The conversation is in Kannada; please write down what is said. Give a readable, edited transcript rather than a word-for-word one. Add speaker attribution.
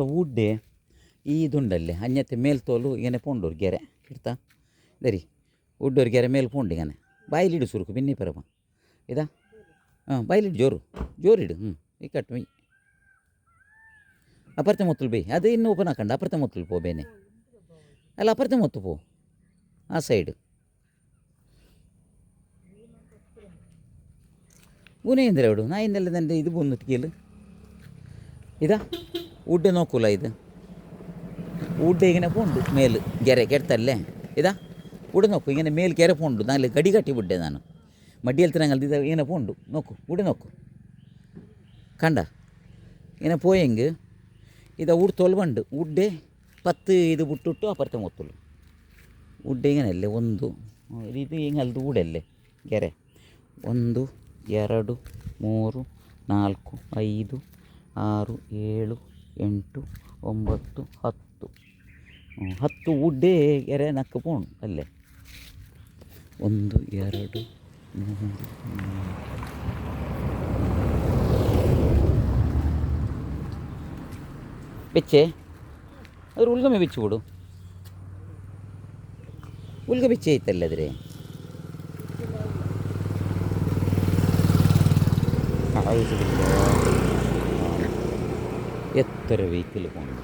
Speaker 1: ಉಡ್ಡೆ ಈ ದುಂಡಲ್ಲಿ ಅನ್ಯತೆ ಮೇಲ್ತೋಲು ಈಗನೆ ಪೋಂಡೋರು ಗೆರೆ ಇಡ್ತಾ ದರಿ ಉಡ್ಡೋರು ಗೆರೆ ಮೇಲೆ ಪೋಂಡಿಗನೆ ಬಾಯಿಲಿಡು ಸುರುಕು ಬಿನ್ನಿ ಪರಮ ಇದಾ ಬಾಯಿಲಿಡು ಜೋರಿಡು ಈ ಕಟ್ಟು ಮೈ ಅಪರ್ತೆ ಮೊತ್ತಲು ಬೈ ಅದು ಇನ್ನೂ ಓಪನ್ ಹಾಕಂಡು ಅಪರ್ತೆ ಮೊತ್ತಲು ಪೋ ಬೇನೆ ಅಲ್ಲ ಅಪರ್ತೆ ಮೊತ್ತು ಪೋ ಆ ಸೈಡ್ ಗುಣೆ ಅಂದರೆ ಅವಡು ನಾ ಇನ್ನೆಲ್ಲ ತಂದೆ ಇದು ಬಂದು ಕೇಳು ಇದಾ ಉಡ್ಡೆ ನೋಕುಲ ಇದು ಉಡ್ಡೆ ಈಗಿನ ಪೋಂಡು ಮೇಲು ಗೆರೆ ಕೆಡ್ತಲ್ಲೇ ಇದಾ ಉಡ್ಡೆ ನೋಕು ಈಗಿನ ಮೇಲು ಗೆರೆ ಪೋಂಡು ನಾನು ಗಡಿ ಕಟ್ಟಿ ಬಿಡ್ಡೆ ನಾನು ಮಡ್ಡಿಯಲ್ಲಿ ತಿನ್ನಂಗಲ್ದಿದ್ದ ಈಗಿನ ಪೋಂಡು ನೋಕು ಉಡ್ಡೆ ನೋಕು ಕಂಡ ಈಗಿನ ಪೋಯಂಗೆ ಇದ ಉಡ್ ತೊಲ್ಬಂಡು ಉಡ್ಡೆ 10 ಇದು ಬಿಟ್ಟುಟ್ಟು ಅಪರ್ತೆ ಮೊತ್ತಲು ಉಡ್ಡೆ ಈಗನಲ್ಲೇ ಒಂದು ಇದು ಹಿಂಗಲ್ದು ಉಡಲ್ಲೇ ಗೆರೆ 1 2 3 4 5 6 7 8 9 10 ಉಡ್ಡೆ ಗೆರೆ ನಕ್ಕು ಪೋಣು ಅಲ್ಲೇ 1 2 3 ಬೆಚ್ಚೆ ಅದ್ರ ಉಲ್ಗಮೆ ಬೆಚ್ಚಿ ಬಿಡು ಉಲ್ಗ ಬೆಚ್ಚೆ ಐತಲ್ಲ ಅದ್ರೆ ಎತ್ತರ ವೆಹಿಕಲ್ ಕೊಂಡು